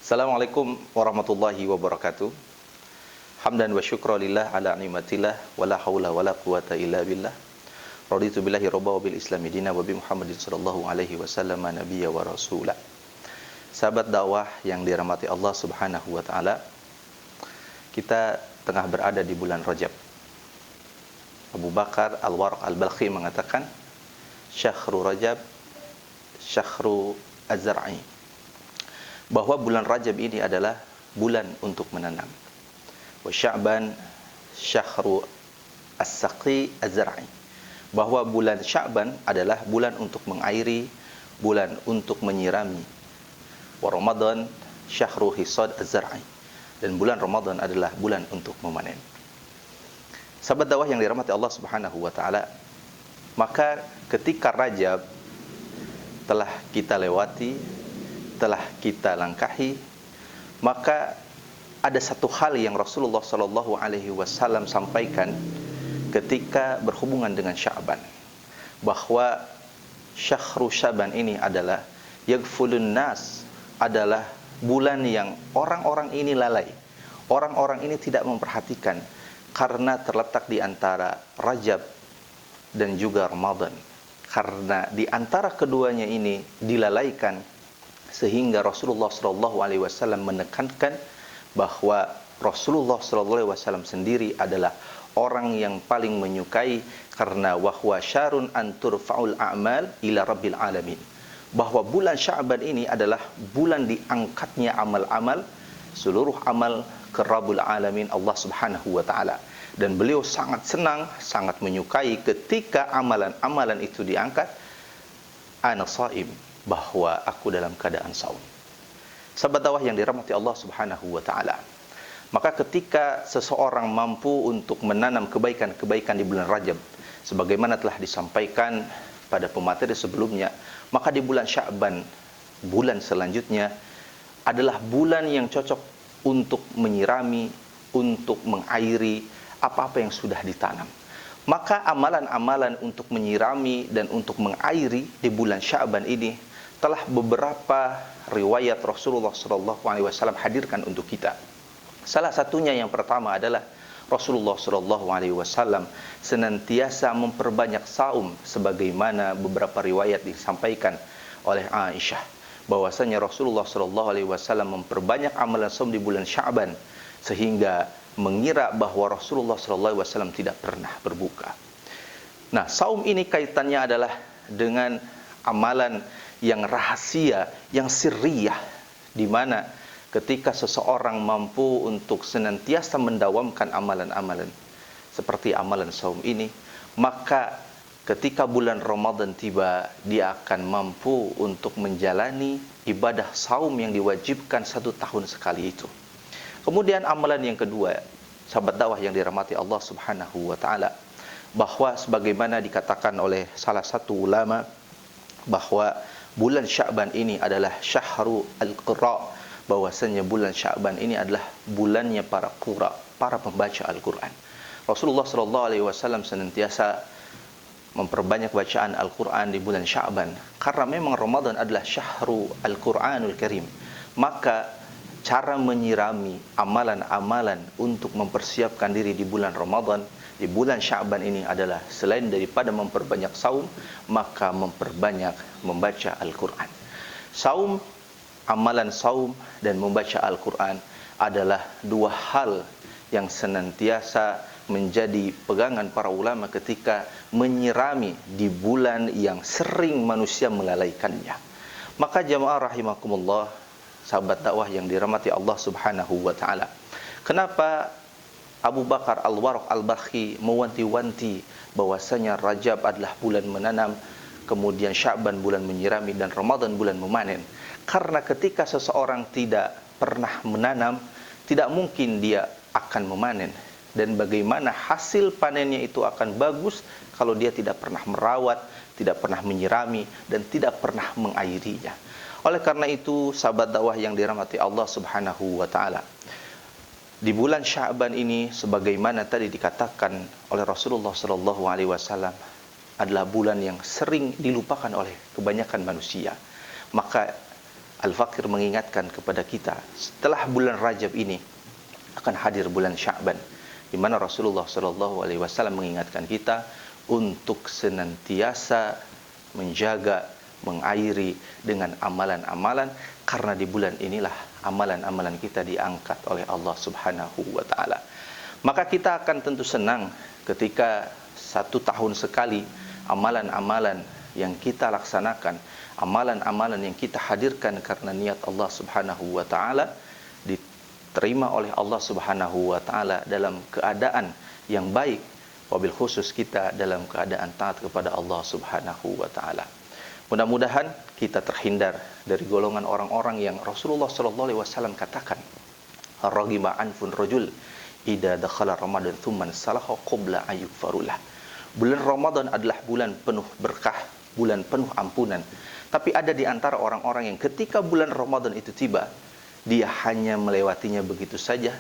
Assalamualaikum warahmatullahi wabarakatuh. Hamdan wa syukra lillah ala ni'matillah wa la haula wa la quwata illa billah. Raditu billahi rabba wa bil islami dina wa bi Muhammadin sallallahu alaihi wasallam nabiyya wa rasula. Sahabat dakwah yang dirahmati Allah Subhanahu wa taala, kita tengah berada di bulan Rajab. Abu Bakar Al-Waraq Al-Balkhi mengatakan, Syahrul Rajab Syahrul Az-Zar'i, bahwa bulan Rajab ini adalah bulan untuk menanam. Wa Sya'ban Syahrul As-Saqi Az-Zar'i, bahwa bulan Sya'ban adalah bulan untuk mengairi, bulan untuk menyirami. Wa Ramadan Syahrul Hisad Az-Zar'i, dan bulan Ramadan adalah bulan untuk memanen. Sahabat dakwah yang dirahmati Allah Subhanahu wa taala, maka ketika Rajab telah kita lewati, telah kita langkahi, maka ada satu hal yang Rasulullah sallallahu alaihi wasallam sampaikan ketika berhubungan dengan Sya'ban, bahwa Syahrul Sya'ban ini adalah yaghfulun nas, adalah bulan yang orang-orang ini lalai, orang-orang ini tidak memperhatikan, karena terletak di antara Rajab dan juga Ramadan. Karena di antara keduanya ini dilalaikan, sehingga Rasulullah SAW menekankan bahwa Rasulullah SAW sendiri adalah orang yang paling menyukai, karena wahwa syarun antur faul a'mal ila rabbil alamin, bahwa bulan Sya'ban ini adalah bulan diangkatnya amal-amal, seluruh amal ke Rabbul Alamin, Allah Subhanahu wa taala. Dan beliau sangat senang, sangat menyukai ketika amalan-amalan itu diangkat. Ana shaim, bahwa aku dalam keadaan saum. Sahabat dakwah yang dirahmati Allah Subhanahu wa taala, maka ketika seseorang mampu untuk menanam kebaikan-kebaikan di bulan Rajab, sebagaimana telah disampaikan pada pemateri sebelumnya, maka di bulan Sya'ban, bulan selanjutnya, adalah bulan yang cocok untuk menyirami, untuk mengairi apa-apa yang sudah ditanam. Maka amalan-amalan untuk menyirami dan untuk mengairi di bulan Sya'ban ini telah beberapa riwayat Rasulullah SAW hadirkan untuk kita. Salah satunya yang pertama adalah Rasulullah SAW senantiasa memperbanyak saum, sebagaimana beberapa riwayat disampaikan oleh Aisyah, bahwasanya Rasulullah SAW memperbanyak amalan saum di bulan Sya'ban, sehingga mengira bahwa Rasulullah SAW tidak pernah berbuka. Nah, saum ini kaitannya adalah dengan amalan yang rahasia, yang sirriyah, di mana ketika seseorang mampu untuk senantiasa mendawamkan amalan-amalan seperti amalan saum ini, maka ketika bulan Ramadan tiba, dia akan mampu untuk menjalani ibadah saum yang diwajibkan 1 tahun sekali itu. Kemudian amalan yang kedua, sahabat dakwah yang dirahmati Allah Subhanahu wa taala, bahwa sebagaimana dikatakan oleh salah satu ulama, bahwa bulan Sya'ban ini adalah Syahrul Al-Qurra, bahwasanya bulan Sya'ban ini adalah bulannya para qurra, para pembaca Al-Qur'an. Rasulullah SAW senantiasa memperbanyak bacaan Al-Qur'an di bulan Sya'ban, karena memang Ramadan adalah Syahrul Al-Qur'anul Karim. Maka cara menyirami amalan-amalan untuk mempersiapkan diri di bulan Ramadan, di bulan Sya'ban ini adalah selain daripada memperbanyak saum, maka memperbanyak membaca Al-Quran. Saum, amalan saum dan membaca Al-Quran adalah dua hal yang senantiasa menjadi pegangan para ulama ketika menyirami di bulan yang sering manusia melalaikannya. Maka jamaah rahimakumullah, sahabat dakwah yang dirahmati Allah Subhanahu wa taala, kenapa Abu Bakar Al-Waraq Al-Balkhi mewanti-wanti bahwasanya Rajab adalah bulan menanam, kemudian Sya'ban bulan menyirami, dan Ramadan bulan memanen? Karena ketika seseorang tidak pernah menanam, tidak mungkin dia akan memanen. Dan bagaimana hasil panennya itu akan bagus kalau dia tidak pernah merawat, tidak pernah menyirami, dan tidak pernah mengairinya. Oleh karena itu, sahabat dakwah yang dirahmati Allah Subhanahu wa taala, di bulan Sya'ban ini, sebagaimana tadi dikatakan oleh Rasulullah sallallahu alaihi wasallam, adalah bulan yang sering dilupakan oleh kebanyakan manusia. Maka Al-Fakir mengingatkan kepada kita, setelah bulan Rajab ini akan hadir bulan Sya'ban, di mana Rasulullah SAW mengingatkan kita untuk senantiasa menjaga, mengairi dengan amalan-amalan, karena di bulan inilah amalan-amalan kita diangkat oleh Allah Subhanahu wa taala. Maka kita akan tentu senang ketika 1 tahun sekali amalan-amalan yang kita laksanakan, amalan-amalan yang kita hadirkan karena niat Allah Subhanahu wa taala diterima oleh Allah Subhanahu wa taala dalam keadaan yang baik, wabil khusus kita dalam keadaan taat kepada Allah Subhanahu wa taala. Mudah-mudahan kita terhindar dari golongan orang-orang yang Rasulullah sallallahu alaihi wasallam katakan, ar-raghima anfun rajul idza dakhala ramadan tsumma salaha qabla ayyufarulah. Bulan Ramadan adalah bulan penuh berkah, bulan penuh ampunan. Tapi ada di antara orang-orang yang ketika bulan Ramadan itu tiba, dia hanya melewatinya begitu saja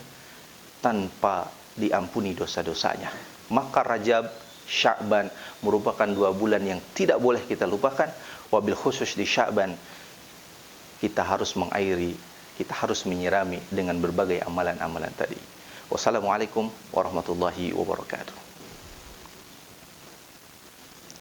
tanpa diampuni dosa-dosanya. Maka Rajab, Sya'ban merupakan 2 bulan yang tidak boleh kita lupakan. Wabil khusus di Sya'ban kita harus mengairi, kita harus menyirami dengan berbagai amalan-amalan tadi. Wassalamualaikum warahmatullahi wabarakatuh.